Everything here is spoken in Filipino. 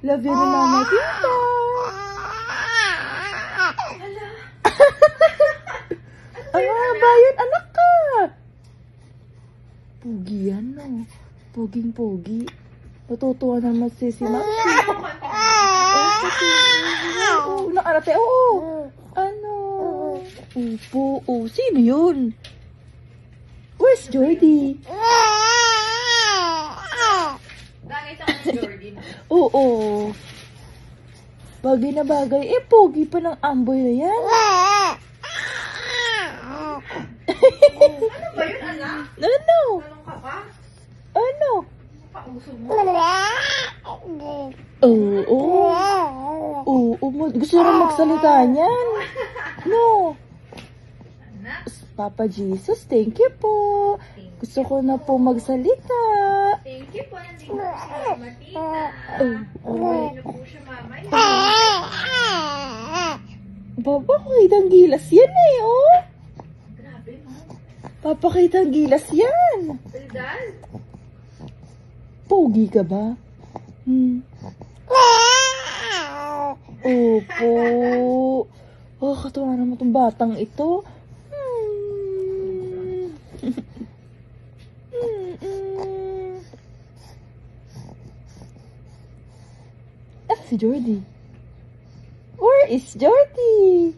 Love you ni Mama Tita. Ang bayan, anak ka. Pogi yan, no? Poging-pogi. Natutuwa naman si Maxi. Oo, nakarate. Oo. Ano? Upo. Oh, sino yun? Where's Jordy? Bagay sa kanya, Jordy. Oo. Bagay na bagay. Eh, pogi pa ng amboy na yan. Ano ba yun, anak? Ano? Tanong ka pa? Ano? Pauso mo. Oo. Oo. Gusto rin magsalita niyan. No. Anak. Papa Jesus, thank you po. Gusto ko na po magsalita. Thank you po. Nandito po si Mama Tita. Oh. Ano po siya, Mama? Baba, kitang gilas yan eh, oh. Grabe, no? Papakitang gilas yan. Daldal. Pogi ka ba? Opo. Oh, katuwa naman itong batang ito. Ah, si Jordy. Where is Jordy?